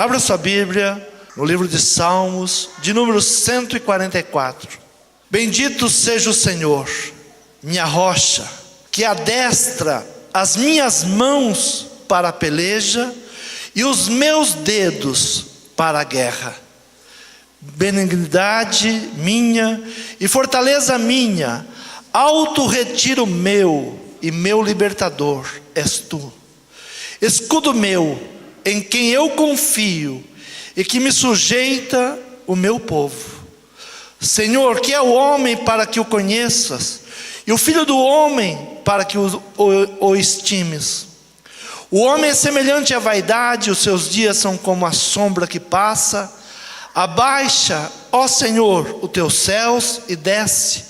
Abra sua Bíblia no livro de Salmos, de número 144. Bendito seja o Senhor, minha rocha, que adestra as minhas mãos para a peleja e os meus dedos para a guerra. Benignidade minha e fortaleza minha, alto retiro meu e meu libertador és tu. Escudo meu, em quem eu confio e que me sujeita o meu povo. Senhor, que é o homem para que o conheças, e o filho do homem para que o estimes. O homem é semelhante à vaidade, os seus dias são como a sombra que passa. Abaixa, ó Senhor, os teus céus e desce.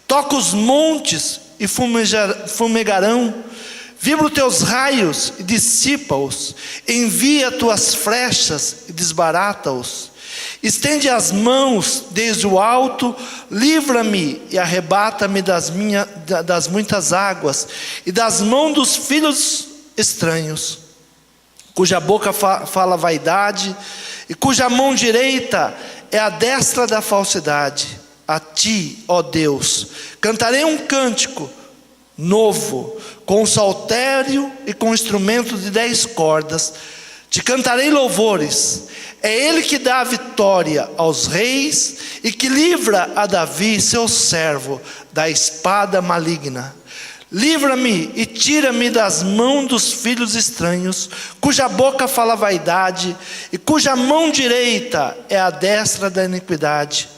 Toca os montes e fumegarão. Vibra os teus raios e dissipa-os. Envia tuas flechas e desbarata-os. Estende as mãos desde o alto, livra-me e arrebata-me das muitas águas e das mãos dos filhos estranhos, cuja boca fala vaidade e cuja mão direita é a destra da falsidade. A ti, ó Deus, cantarei um cântico novo, com saltério e com instrumento de 10 cordas. Te cantarei louvores. É ele que dá a vitória aos reis e que livra a Davi, seu servo, da espada maligna. Livra-me e tira-me das mãos dos filhos estranhos, cuja boca fala vaidade e cuja mão direita é a destra da iniquidade,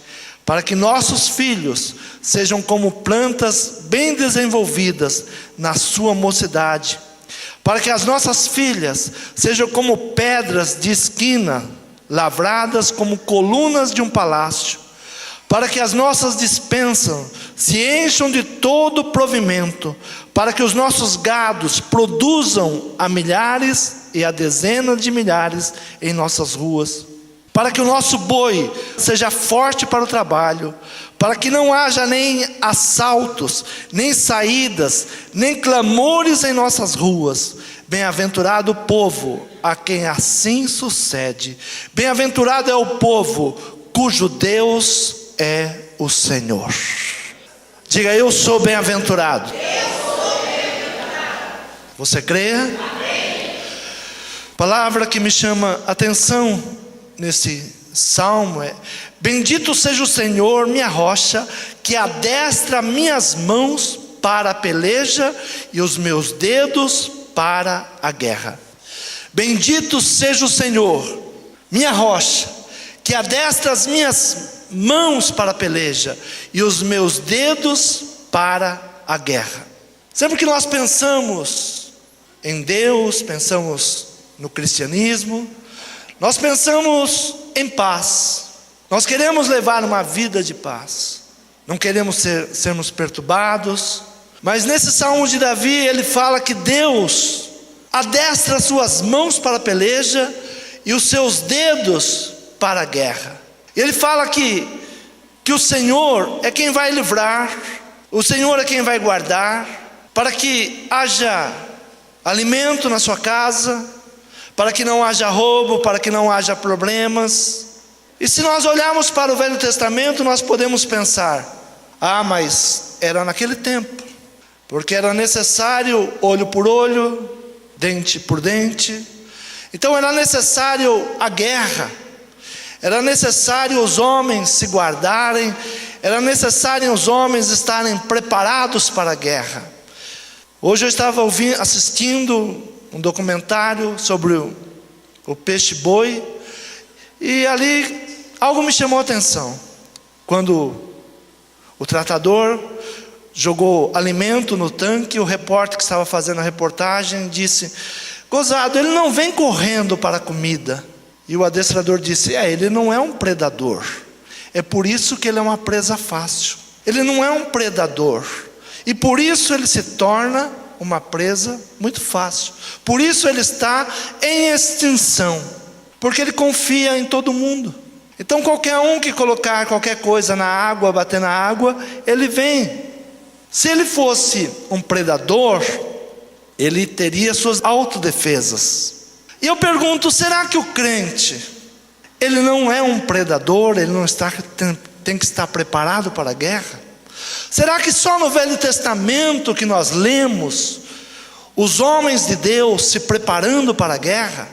para que nossos filhos sejam como plantas bem desenvolvidas na sua mocidade, para que as nossas filhas sejam como pedras de esquina, lavradas como colunas de um palácio, para que as nossas despensas se encham de todo provimento, para que os nossos gados produzam a milhares e a dezenas de milhares em nossas ruas, para que o nosso boi seja forte para o trabalho, para que não haja nem assaltos, nem saídas, nem clamores em nossas ruas. Bem-aventurado o povo a quem assim sucede. Bem-aventurado é o povo cujo Deus é o Senhor. Diga: eu sou bem-aventurado. Você crê? Amém. Palavra que me chama a atenção nesse salmo é: bendito seja o Senhor, minha rocha, que adestra minhas mãos para a peleja e os meus dedos para a guerra. Bendito seja o Senhor, minha rocha, que adestra as minhas mãos para a peleja e os meus dedos para a guerra. Sempre que nós pensamos em Deus, pensamos no cristianismo, nós pensamos em paz. Nós queremos levar uma vida de paz, não queremos sermos perturbados. Mas nesse salmo de Davi, ele fala que Deus adestra as suas mãos para a peleja e os seus dedos para a guerra. Ele fala que o Senhor é quem vai livrar, o Senhor é quem vai guardar, para que haja alimento na sua casa, para que não haja roubo, para que não haja problemas. E se nós olharmos para o Velho Testamento, nós podemos pensar: mas era naquele tempo, porque era necessário olho por olho, dente por dente. Então era necessário a guerra, era necessário os homens se guardarem, era necessário os homens estarem preparados para a guerra. Hoje eu estava assistindo um documentário sobre o peixe-boi, e ali algo me chamou a atenção. Quando o tratador jogou alimento no tanque, o repórter que estava fazendo a reportagem disse: gozado, ele não vem correndo para a comida. E o adestrador disse: ele não é um predador, é por isso que ele é uma presa fácil. Ele não é um predador, e por isso ele se torna uma presa muito fácil. Por isso ele está em extinção, porque ele confia em todo mundo. Então qualquer um que colocar qualquer coisa na água, bater na água, ele vem. Se ele fosse um predador, ele teria suas autodefesas. E eu pergunto, será que o crente, ele não é um predador, ele não tem que estar preparado para a guerra? Será que só no Velho Testamento que nós lemos os homens de Deus se preparando para a guerra?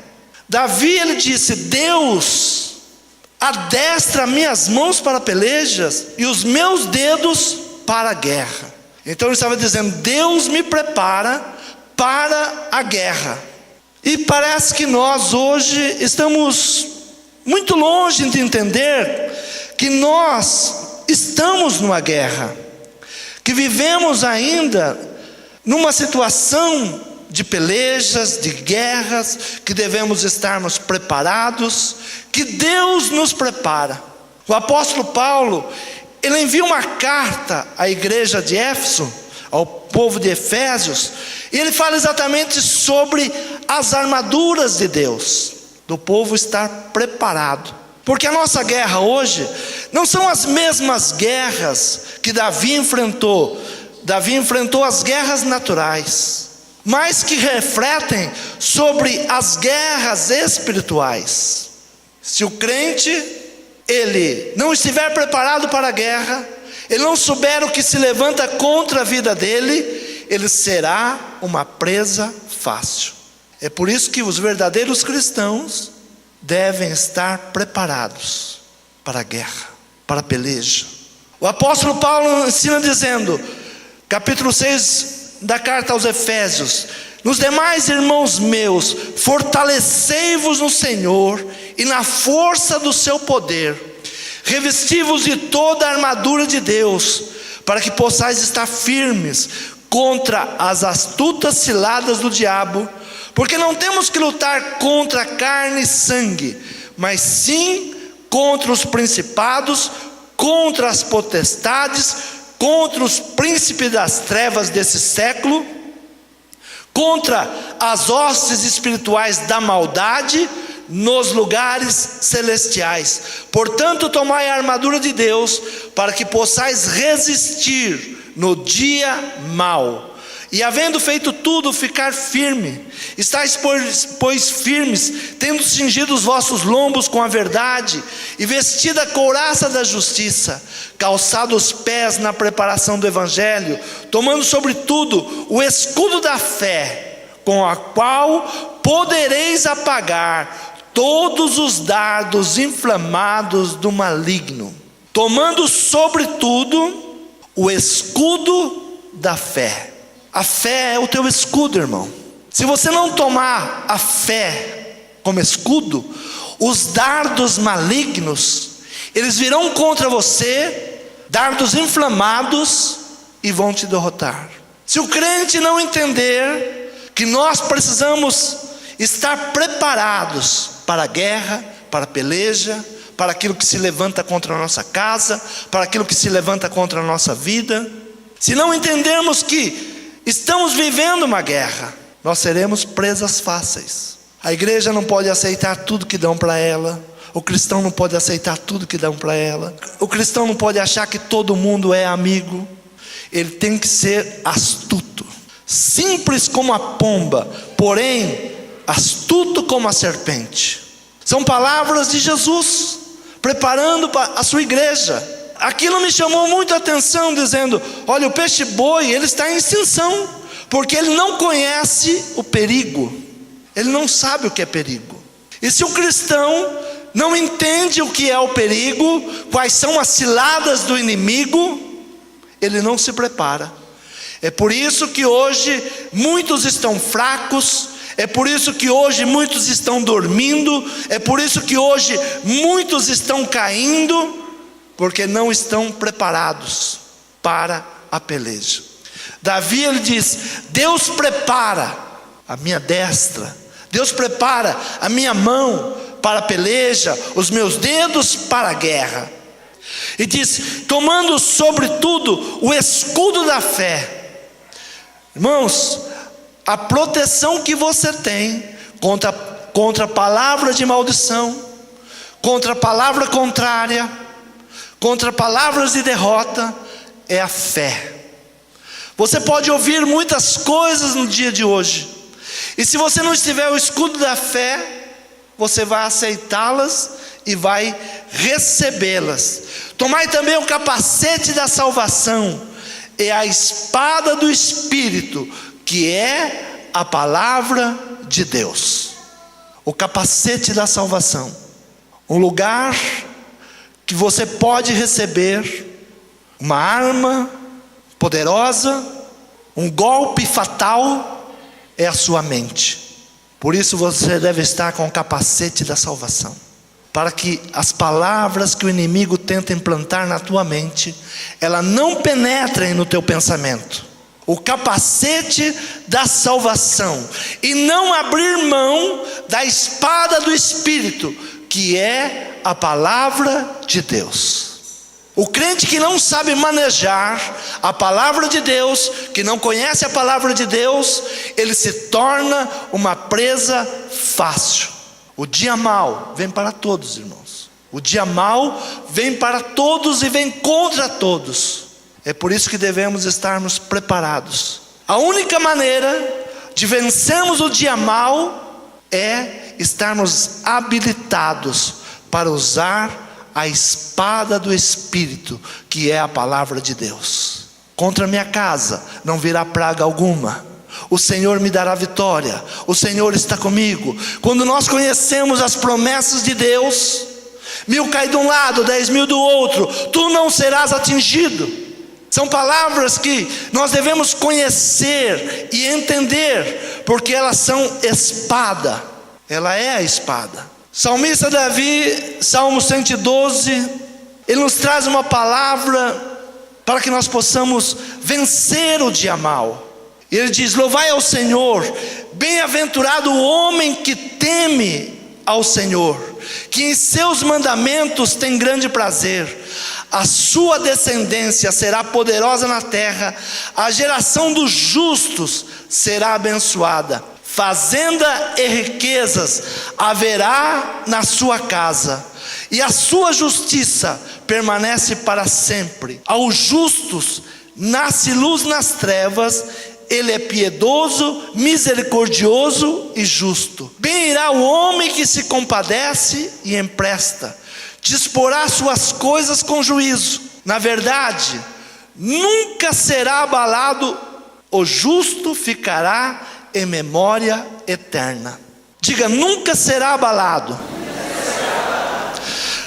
Davi, ele disse: Deus adestra minhas mãos para pelejas e os meus dedos para a guerra. Então ele estava dizendo: Deus me prepara para a guerra. E parece que nós hoje estamos muito longe de entender que nós estamos numa guerra, que vivemos ainda numa situação de pelejas, de guerras, que devemos estarmos preparados, que Deus nos prepara. O apóstolo Paulo, ele envia uma carta à igreja de Éfeso, ao povo de Efésios, e ele fala exatamente sobre as armaduras de Deus, do povo estar preparado. Porque a nossa guerra hoje não são as mesmas guerras que Davi enfrentou. Davi enfrentou as guerras naturais, mas que refletem sobre as guerras espirituais. Se o crente, ele não estiver preparado para a guerra, ele não souber o que se levanta contra a vida dele, ele será uma presa fácil. É por isso que os verdadeiros cristãos devem estar preparados para a guerra, para a peleja. O apóstolo Paulo ensina dizendo, capítulo 6 da carta aos Efésios: nos demais, irmãos meus, fortalecei-vos no Senhor e na força do seu poder, revesti-vos de toda a armadura de Deus, para que possais estar firmes contra as astutas ciladas do diabo, porque não temos que lutar contra carne e sangue, mas sim contra os principados, contra as potestades, contra os príncipes das trevas desse século, contra as hostes espirituais da maldade nos lugares celestiais. Portanto, tomai a armadura de Deus, para que possais resistir no dia mau, e havendo feito tudo, ficar firme. Estais pois firmes, tendo cingido os vossos lombos com a verdade, e vestida a couraça da justiça, calçado os pés na preparação do evangelho, tomando sobretudo o escudo da fé, com a qual podereis apagar todos os dardos inflamados do maligno. Tomando sobretudo o escudo da fé. A fé é o teu escudo, irmão. Se você não tomar a fé como escudo, os dardos malignos, eles virão contra você, dardos inflamados, e vão te derrotar. Se o crente não entender que nós precisamos estar preparados para a guerra, para a peleja, para aquilo que se levanta contra a nossa casa, para aquilo que se levanta contra a nossa vida, se não entendermos que estamos vivendo uma guerra, nós seremos presas fáceis. A igreja não pode aceitar tudo que dão para ela. O cristão não pode aceitar tudo que dão para ela. O cristão não pode achar que todo mundo é amigo. Ele tem que ser astuto, simples como a pomba, porém astuto como a serpente. São palavras de Jesus, preparando a sua igreja. Aquilo me chamou muito a atenção, dizendo: olha, o peixe-boi, ele está em extinção, porque ele não conhece o perigo, ele não sabe o que é perigo. E se o cristão não entende o que é o perigo, quais são as ciladas do inimigo, ele não se prepara. É por isso que hoje muitos estão fracos, é por isso que hoje muitos estão dormindo, é por isso que hoje muitos estão caindo, porque não estão preparados para a peleja. Davi, ele diz: Deus prepara a minha destra, Deus prepara a minha mão para a peleja, os meus dedos para a guerra. E diz: tomando sobretudo o escudo da fé. Irmãos, a proteção que você tem contra a palavra de maldição, contra a palavra contrária, contra palavras de derrota, é a fé. Você pode ouvir muitas coisas no dia de hoje, E se você não estiver o escudo da fé, você vai aceitá-las e vai recebê-las. Tomai também o capacete da salvação e a espada do Espírito, que é a palavra de Deus. O capacete da salvação, um lugar que você pode receber uma arma poderosa, um golpe fatal, é a sua mente. Por isso você deve estar com o capacete da salvação, para que as palavras que o inimigo tenta implantar na tua mente, ela não penetrem no teu pensamento. O capacete da salvação, e não abrir mão da espada do Espírito, que é a palavra de Deus. O crente que não sabe manejar a palavra de Deus, que não conhece a palavra de Deus, ele se torna uma presa fácil. O dia mau vem para todos, irmãos. O dia mau vem para todos e vem contra todos. É por isso que devemos estarmos preparados. A única maneira de vencermos o dia mau é estarmos habilitados para usar a espada do Espírito, que é a palavra de Deus. Contra minha casa não virá praga alguma. O Senhor me dará vitória. O Senhor está comigo. Quando nós conhecemos as promessas de Deus, 1000 cai de um lado, 10.000 do outro, tu não serás atingido. São palavras que nós devemos conhecer e entender, porque elas são espada. Ela é a espada. Salmista Davi, Salmo 112, ele nos traz uma palavra para que nós possamos vencer o dia mau. Ele diz: louvai ao Senhor, bem-aventurado o homem que teme ao Senhor, que em seus mandamentos tem grande prazer. A sua descendência será poderosa na terra, a geração dos justos será abençoada. Fazenda e riquezas haverá na sua casa, e a sua justiça permanece para sempre. Aos justos nasce luz nas trevas, ele é piedoso, misericordioso e justo. Bem irá o homem que se compadece e empresta, disporá suas coisas com juízo. Na verdade, nunca será abalado, o justo ficará em memória eterna. Diga: nunca será abalado.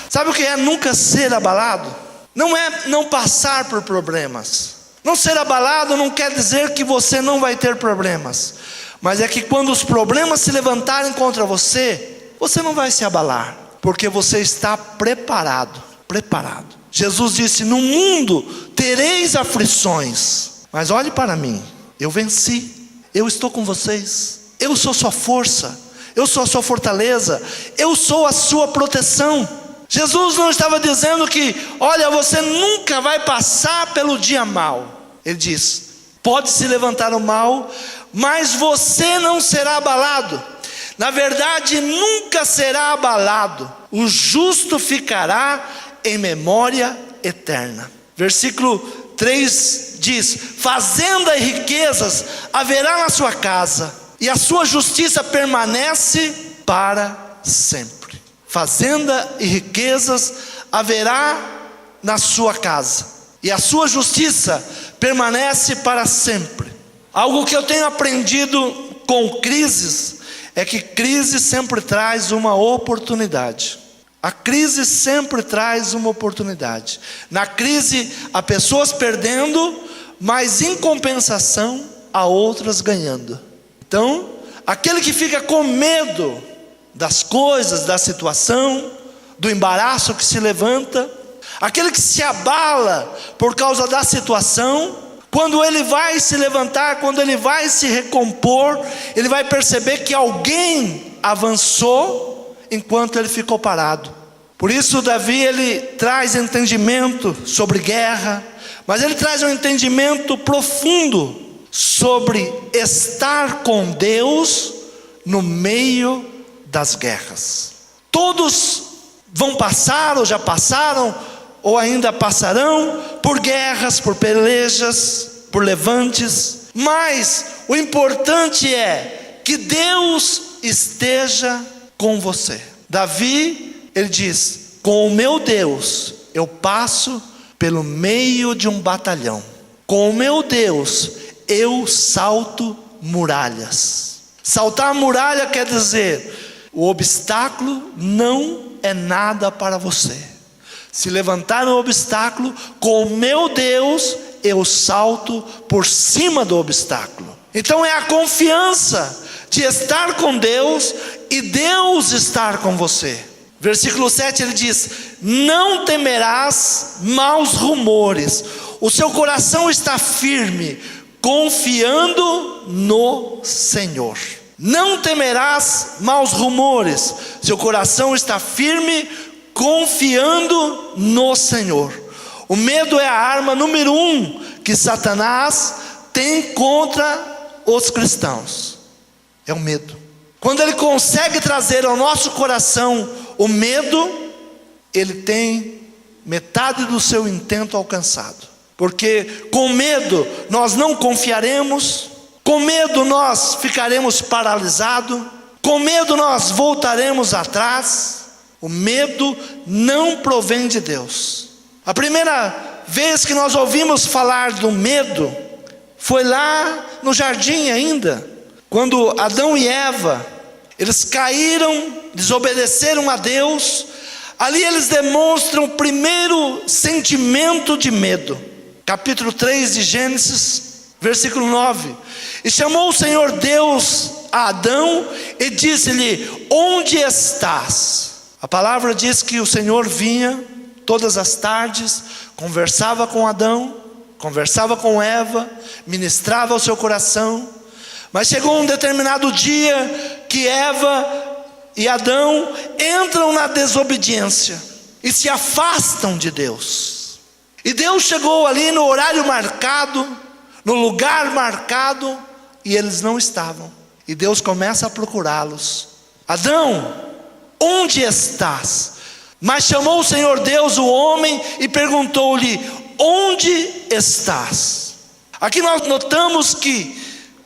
Sabe o que é nunca ser abalado? Não é não passar por problemas. Não ser abalado não quer dizer que você não vai ter problemas, mas é que quando os problemas se levantarem contra você, você não vai se abalar, porque você está preparado. Jesus disse: no mundo tereis aflições, mas olhe para mim, eu venci. Eu estou com vocês, eu sou sua força, eu sou a sua fortaleza, eu sou a sua proteção. Jesus não estava dizendo que, olha, você nunca vai passar pelo dia mau. Ele diz: pode se levantar o mal, mas você não será abalado. Na verdade, nunca será abalado. O justo ficará em memória eterna. Versículo 3 diz: fazenda e riquezas haverá na sua casa, e a sua justiça permanece para sempre. Fazenda e riquezas haverá na sua casa, e a sua justiça permanece para sempre. Algo que eu tenho aprendido com crises é que crise sempre traz uma oportunidade. A crise sempre traz uma oportunidade. Na crise há pessoas perdendo, mas em compensação há outras ganhando. Então, aquele que fica com medo das coisas, da situação, do embaraço que se levanta, aquele que se abala por causa da situação, quando ele vai se levantar, quando ele vai se recompor, ele vai perceber que alguém avançou enquanto ele ficou parado. Por isso Davi, ele traz entendimento sobre guerra, mas ele traz um entendimento profundo sobre estar com Deus no meio das guerras. Todos vão passar, ou já passaram, ou ainda passarão por guerras, por pelejas, por levantes, mas o importante é que Deus esteja com você. Davi, ele diz: com o meu Deus eu passo pelo meio de um batalhão. Com o meu Deus eu salto muralhas. Saltar a muralha quer dizer, o obstáculo não é nada para você. Se levantar um obstáculo, com o meu Deus eu salto por cima do obstáculo. Então é a confiança de estar com Deus e Deus estar com você. Versículo 7 ele diz: não temerás maus rumores, o seu coração está firme, confiando no Senhor. Não temerás maus rumores, seu coração está firme, confiando no Senhor. O medo é a arma número 1 que Satanás tem contra os cristãos. É o medo. Quando ele consegue trazer ao nosso coração o medo, ele tem metade do seu intento alcançado. Porque com medo nós não confiaremos, com medo nós ficaremos paralisados, com medo nós voltaremos atrás. O medo não provém de Deus. A primeira vez que nós ouvimos falar do medo foi lá no jardim ainda, quando Adão e Eva, eles caíram, desobedeceram a Deus. Ali eles demonstram o primeiro sentimento de medo. Capítulo 3 de Gênesis, versículo 9. E chamou o Senhor Deus a Adão e disse-lhe: onde estás? A palavra diz que o Senhor vinha todas as tardes, conversava com Adão, conversava com Eva, ministrava ao seu coração. Mas chegou um determinado dia que Eva e Adão entram na desobediência e se afastam de Deus. E Deus chegou ali no horário marcado, no lugar marcado, e eles não estavam. E Deus começa a procurá-los. Adão, onde estás? Mas chamou o Senhor Deus o homem e perguntou-lhe: onde estás? Aqui nós notamos que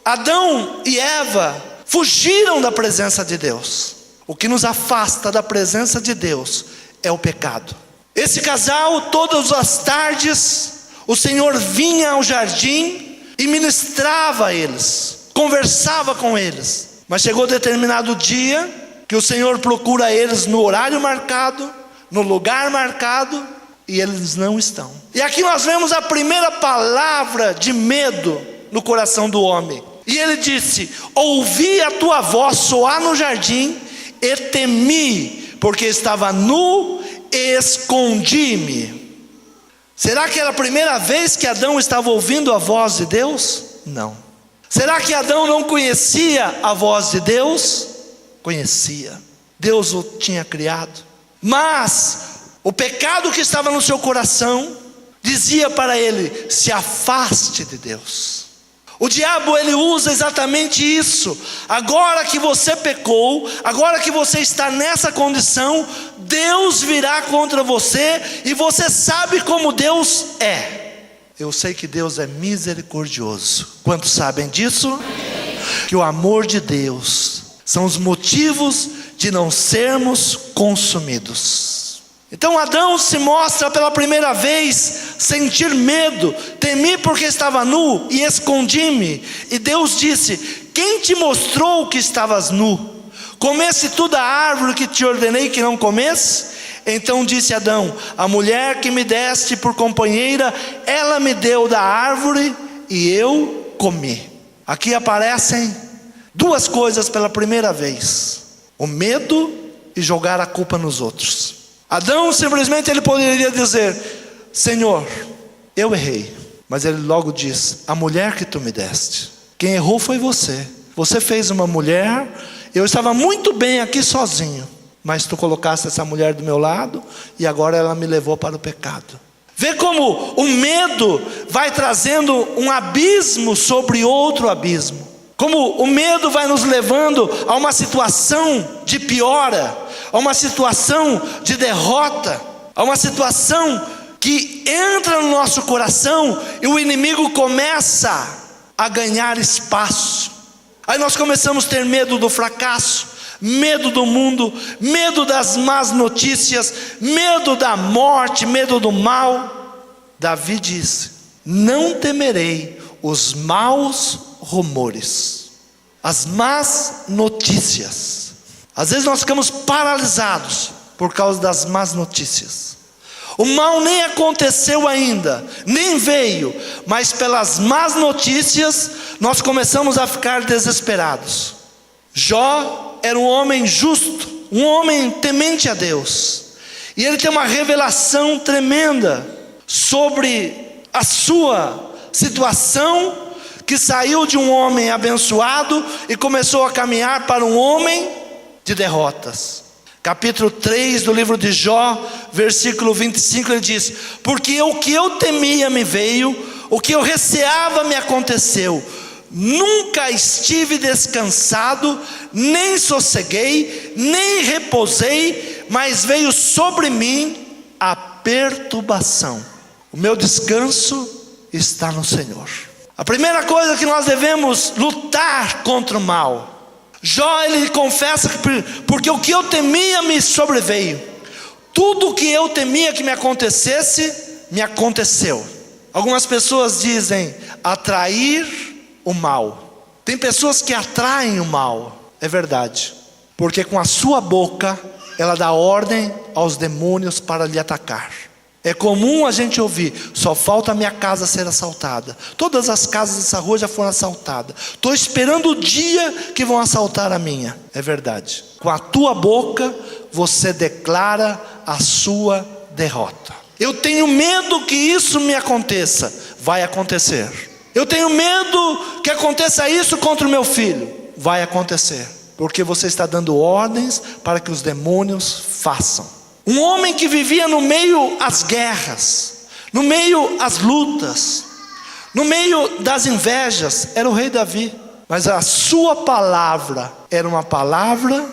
Adão e Eva fugiram da presença de Deus. O que nos afasta da presença de Deus é o pecado. Esse casal, todas as tardes, o Senhor vinha ao jardim e ministrava a eles, conversava com eles. Mas chegou determinado dia que o Senhor procura eles no horário marcado, no lugar marcado, e eles não estão. E aqui nós vemos a primeira palavra de medo no coração do homem. E ele disse: ouvi a tua voz soar no jardim e temi, porque estava nu e escondi-me. Será que era a primeira vez que Adão estava ouvindo a voz de Deus? Não. Será que Adão não conhecia a voz de Deus? Conhecia. Deus o tinha criado. Mas o pecado que estava no seu coração dizia para ele: se afaste de Deus. O diabo, ele usa exatamente isso. Agora que você pecou, agora que você está nessa condição, Deus virá contra você, e você sabe como Deus é. Eu sei que Deus é misericordioso. Quantos sabem disso? Que o amor de Deus são os motivos de não sermos consumidos. Então Adão se mostra pela primeira vez sentir medo. Temi porque estava nu e escondi-me. E Deus disse: quem te mostrou que estavas nu? Comesse tu da árvore que te ordenei que não comesse? Então disse Adão: a mulher que me deste por companheira, ela me deu da árvore e eu comi. Aqui aparecem duas coisas pela primeira vez: o medo e jogar a culpa nos outros. Adão simplesmente ele poderia dizer: Senhor, eu errei. Mas ele logo diz: a mulher que tu me deste, quem errou foi você. Você fez uma mulher, eu estava muito bem aqui sozinho, mas tu colocaste essa mulher do meu lado e agora ela me levou para o pecado. Vê como o medo vai trazendo um abismo sobre outro abismo. Como o medo vai nos levando a uma situação de piora, a uma situação de derrota, a uma situação que entra no nosso coração e o inimigo começa a ganhar espaço, Aí nós começamos a ter medo do fracasso, medo do mundo, medo das más notícias, medo da morte, medo do mal. Davi disse: não temerei os maus rumores, as más notícias. Às vezes nós ficamos paralisados por causa das más notícias. O mal nem aconteceu ainda, nem veio, mas pelas más notícias nós começamos a ficar desesperados. Jó era um homem justo, um homem temente a Deus, e ele tem uma revelação tremenda sobre a sua situação, que saiu de um homem abençoado e começou a caminhar para um homem de derrotas. Capítulo 3 do livro de Jó, versículo 25, ele diz: porque o que eu temia me veio, o que eu receava me aconteceu. Nunca estive descansado, nem sosseguei, nem repousei, mas veio sobre mim a perturbação. O meu descanso está no Senhor. A primeira coisa que nós devemos lutar contra o mal. Jó, ele confessa que porque o que eu temia me sobreveio. Tudo o que eu temia que me acontecesse, me aconteceu. Algumas pessoas dizem atrair o mal. Tem pessoas que atraem o mal, é verdade, porque com a sua boca ela dá ordem aos demônios para lhe atacar. É comum a gente ouvir: só falta a minha casa ser assaltada. Todas as casas dessa rua já foram assaltadas. Estou esperando o dia que vão assaltar a minha. É verdade. Com a tua boca você declara a sua derrota. Eu tenho medo que isso me aconteça. Vai acontecer. Eu tenho medo que aconteça isso contra o meu filho. Vai acontecer. Porque você está dando ordens para que os demônios façam. Um homem que vivia no meio às guerras, no meio às lutas, no meio das invejas, era o rei Davi. Mas a sua palavra era uma palavra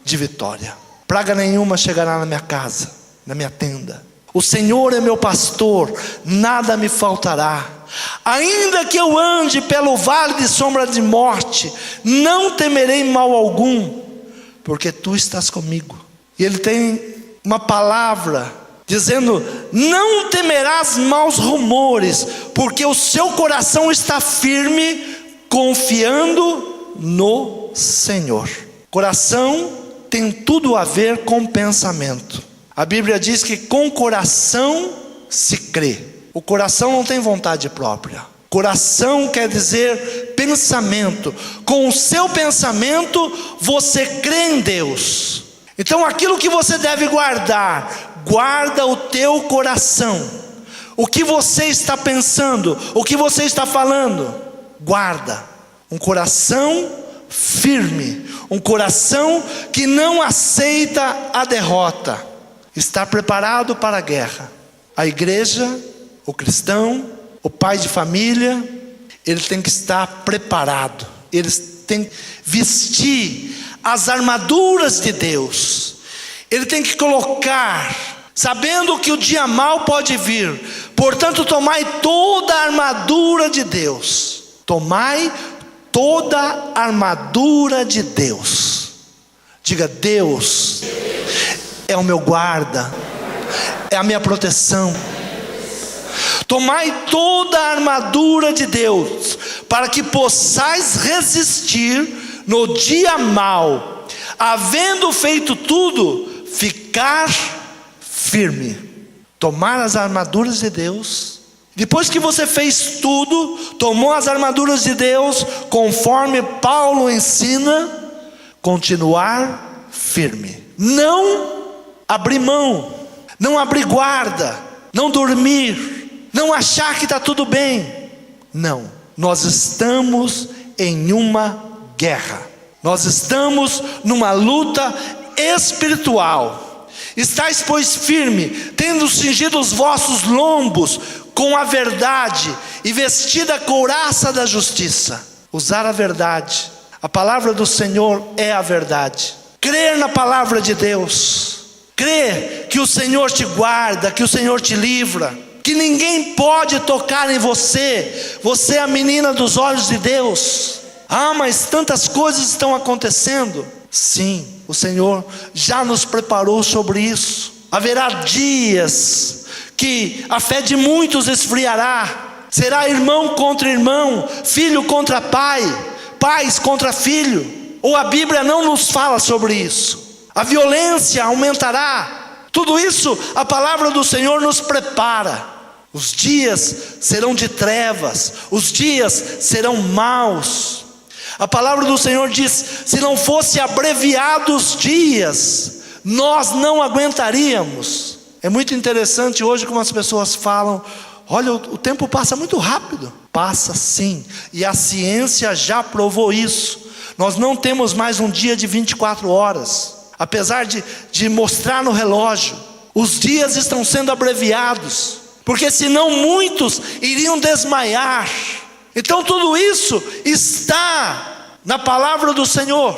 de vitória. Praga nenhuma chegará na minha casa, na minha tenda. O Senhor é meu pastor, nada me faltará. Ainda que eu ande pelo vale de sombra de morte, não temerei mal algum, porque tu estás comigo. E ele tem uma palavra dizendo: não temerás maus rumores, porque o seu coração está firme, confiando no Senhor. Coração tem tudo a ver com pensamento. A Bíblia diz que com coração se crê. O coração não tem vontade própria. Coração quer dizer pensamento. Com o seu pensamento você crê em Deus. Então aquilo que você deve guardar, guarda o teu coração. O que você está pensando, o que você está falando, guarda. Um coração firme, um coração que não aceita a derrota, está preparado para a guerra. A igreja, o cristão, o pai de família, ele tem que estar preparado. Eles têm que vestir as armaduras de Deus. Ele tem que colocar, sabendo que o dia mau pode vir. Portanto, tomai toda a armadura de Deus. Tomai toda a armadura de Deus. Diga: Deus é o meu guarda, é a minha proteção. Tomai toda a armadura de Deus, para que possais resistir no dia mau, havendo feito tudo, ficar firme. Tomar as armaduras de Deus. Depois que você fez tudo, tomou as armaduras de Deus, conforme Paulo ensina, continuar firme. Não abrir mão, não abrir guarda, não dormir, não achar que está tudo bem. Não, nós estamos em uma guerra. Nós estamos numa luta espiritual. Estais, pois, firme, tendo cingido os vossos lombos com a verdade e vestida a couraça da justiça. Usar a verdade. A palavra do Senhor é a verdade. Crer na palavra de Deus. Crer que o Senhor te guarda, que o Senhor te livra, que ninguém pode tocar em você. Você é a menina dos olhos de Deus. Ah, mas tantas coisas estão acontecendo. Sim, o Senhor já nos preparou sobre isso. Haverá dias que a fé de muitos esfriará. Será irmão contra irmão, filho contra pai, pais contra filho. Ou a Bíblia não nos fala sobre isso. A violência aumentará. Tudo isso a palavra do Senhor nos prepara. Os dias serão de trevas, os dias serão maus. A palavra do Senhor diz: se não fosse abreviados os dias, nós não aguentaríamos. É muito interessante hoje como as pessoas falam: olha, o tempo passa muito rápido. Passa sim, e a ciência já provou isso. Nós não temos mais um dia de 24 horas. Apesar de mostrar no relógio, os dias estão sendo abreviados, porque senão muitos iriam desmaiar. Então tudo isso está na palavra do Senhor.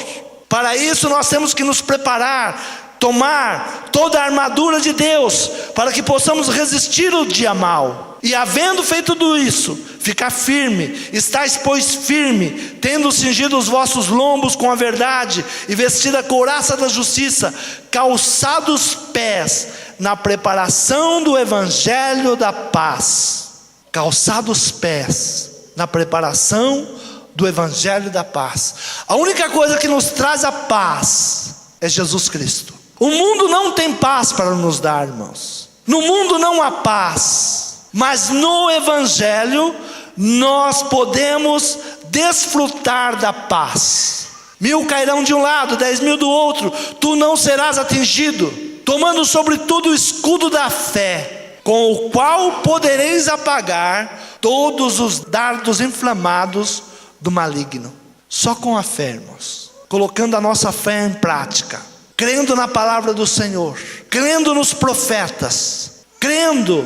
Para isso nós temos que nos preparar, tomar toda a armadura de Deus, para que possamos resistir o dia mau. E havendo feito tudo isso, ficar firme. Estais pois firme, tendo cingido os vossos lombos com a verdade, e vestida a couraça da justiça, calçados os pés na preparação do evangelho da paz. Calçados os pés na preparação do evangelho da paz. A única coisa que nos traz a paz é Jesus Cristo. O mundo não tem paz para nos dar, irmãos. No mundo não há paz, mas no evangelho nós podemos desfrutar da paz. 1000 cairão de um lado, 10.000 do outro, tu não serás atingido. Tomando sobretudo o escudo da fé, com o qual podereis apagar todos os dardos inflamados do maligno. Só com a fé, irmãos, colocando a nossa fé em prática, crendo na palavra do Senhor, crendo nos profetas, crendo,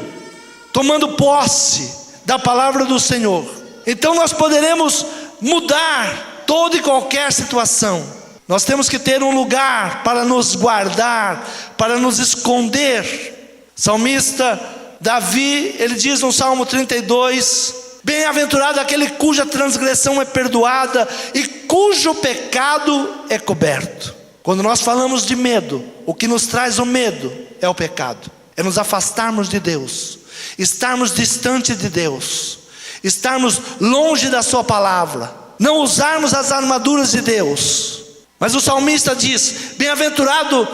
tomando posse da palavra do Senhor, então nós poderemos mudar toda e qualquer situação. Nós temos que ter um lugar para nos guardar, para nos esconder. Salmista Davi, ele diz no Salmo 32: bem-aventurado aquele cuja transgressão é perdoada e cujo pecado é coberto. Quando nós falamos de medo, o que nos traz o medo é o pecado, é nos afastarmos de Deus, estarmos distante de Deus, estarmos longe da sua palavra, não usarmos as armaduras de Deus. Mas o salmista diz: bem-aventurado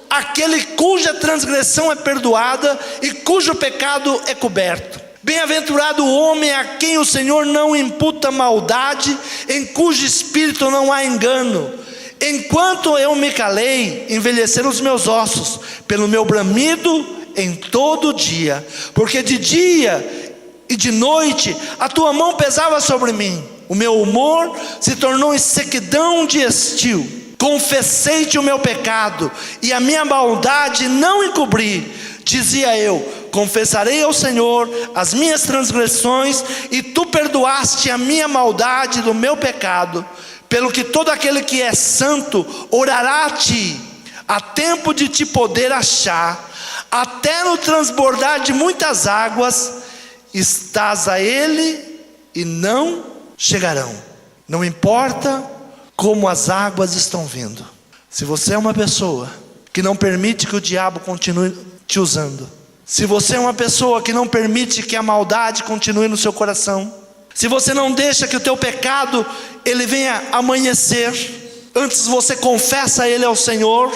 aquele cuja transgressão é perdoada e cujo pecado é coberto. Bem-aventurado o homem a quem o Senhor não imputa maldade, em cujo espírito não há engano. Enquanto eu me calei, envelheceram os meus ossos, pelo meu bramido em todo dia, porque de dia e de noite a tua mão pesava sobre mim. O meu humor se tornou em sequidão de estio. Confessei-te o meu pecado, e a minha maldade não encobri. Dizia eu: confessarei ao Senhor as minhas transgressões, e tu perdoaste a minha maldade do meu pecado. Pelo que todo aquele que é santo orará a ti, a tempo de te poder achar, até no transbordar de muitas águas, estás a ele e não chegarão. Não importa como as águas estão vindo. Se você é uma pessoa que não permite que o diabo continue te usando, se você é uma pessoa que não permite que a maldade continue no seu coração, se você não deixa que o teu pecado ele venha amanhecer, antes você confessa ele ao Senhor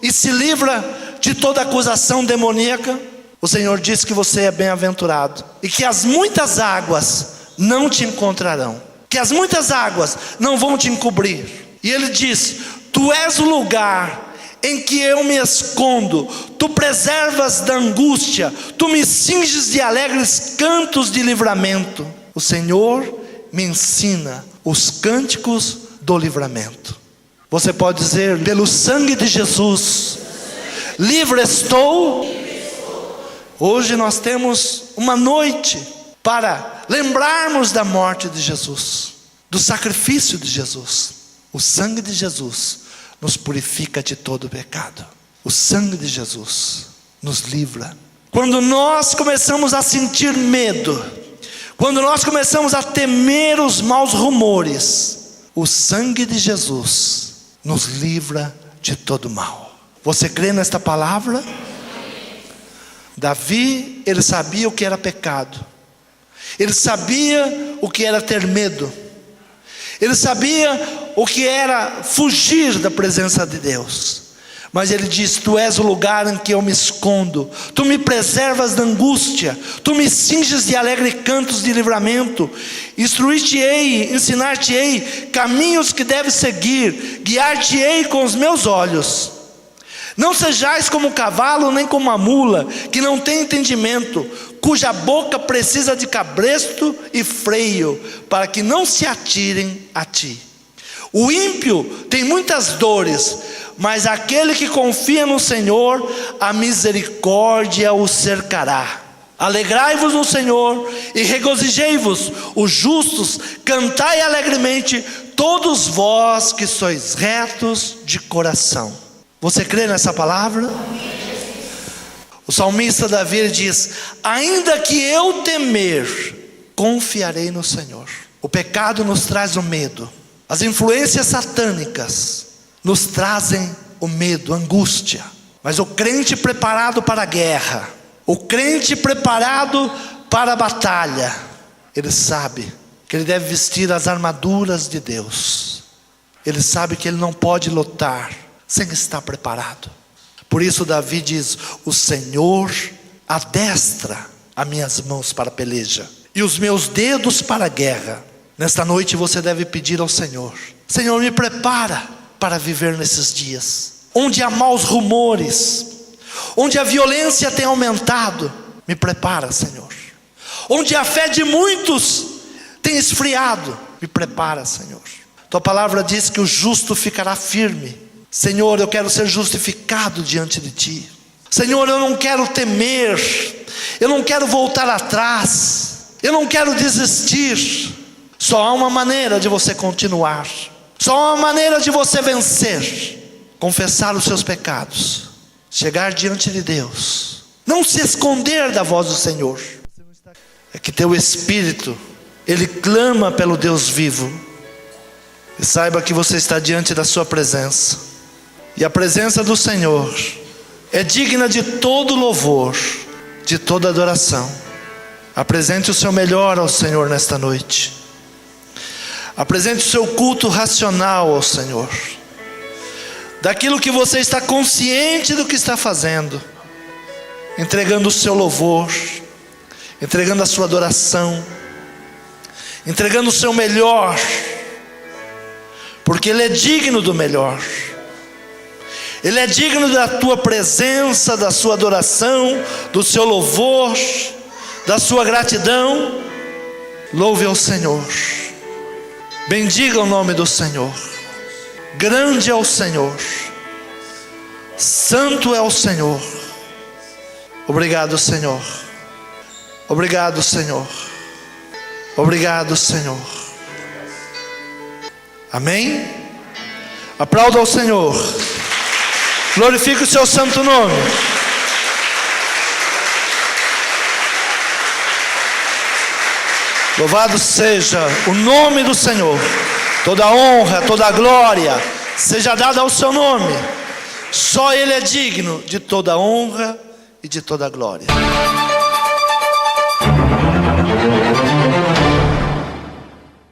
e se livra de toda acusação demoníaca, o Senhor diz que você é bem-aventurado, e que as muitas águas não te encontrarão, que as muitas águas não vão te encobrir. E ele diz: tu és o lugar em que eu me escondo, tu preservas da angústia, tu me cinges de alegres cantos de livramento. O Senhor me ensina os cânticos do livramento. Você pode dizer: pelo sangue de Jesus, livre estou. Hoje nós temos uma noite para lembrarmos da morte de Jesus, do sacrifício de Jesus. O sangue de Jesus nos purifica de todo pecado. O sangue de Jesus nos livra. Quando nós começamos a sentir medo, quando nós começamos a temer os maus rumores, o sangue de Jesus nos livra de todo mal. Você crê nesta palavra? Davi, ele sabia o que era pecado. Ele sabia o que era ter medo. Ele sabia o que era fugir da presença de Deus. Mas ele diz: tu és o lugar em que eu me escondo. Tu me preservas da angústia. Tu me cinges de alegre cantos de livramento. Instruir-te-ei, ensinar-te-ei caminhos que deves seguir. Guiar-te-ei com os meus olhos. Não sejais como um cavalo, nem como uma mula, que não tem entendimento, cuja boca precisa de cabresto e freio, para que não se atirem a ti. O ímpio tem muitas dores, mas aquele que confia no Senhor, a misericórdia o cercará. Alegrai-vos no Senhor e regozijei-vos, os justos, cantai alegremente, todos vós que sois retos de coração. Você crê nessa palavra? O salmista Davi diz: ainda que eu temer, confiarei no Senhor. O pecado nos traz o medo. As influências satânicas nos trazem o medo, a angústia. Mas o crente preparado para a guerra, o crente preparado para a batalha, ele sabe que ele deve vestir as armaduras de Deus. Ele sabe que ele não pode lutar sem estar preparado. Por isso Davi diz: o Senhor adestra as minhas mãos para a peleja e os meus dedos para a guerra. Nesta noite você deve pedir ao Senhor: Senhor, me prepara para viver nesses dias, onde há maus rumores, onde a violência tem aumentado. Me prepara, Senhor. Onde a fé de muitos tem esfriado, me prepara, Senhor. Tua palavra diz que o justo ficará firme. Senhor, eu quero ser justificado diante de Ti. Senhor, eu não quero temer, eu não quero voltar atrás, eu não quero desistir. Só há uma maneira de você continuar, só há uma maneira de você vencer: confessar os seus pecados, chegar diante de Deus, não se esconder da voz do Senhor. É que teu espírito, ele clama pelo Deus vivo. E saiba que você está diante da sua presença. E a presença do Senhor é digna de todo louvor, de toda adoração. Apresente o seu melhor ao Senhor nesta noite. Apresente o seu culto racional ao Senhor. Daquilo que você está consciente do que está fazendo. Entregando o seu louvor, entregando a sua adoração, entregando o seu melhor, porque Ele é digno do melhor. Ele é digno da tua presença, da sua adoração, do seu louvor, da sua gratidão. Louve ao Senhor, bendiga o nome do Senhor. Grande é o Senhor, santo é o Senhor. Obrigado, Senhor. Obrigado, Senhor. Obrigado, Senhor. Amém? Aplauda ao Senhor. Glorifique o seu santo nome. Louvado seja o nome do Senhor. Toda honra, toda glória seja dada ao seu nome. Só Ele é digno de toda honra e de toda glória.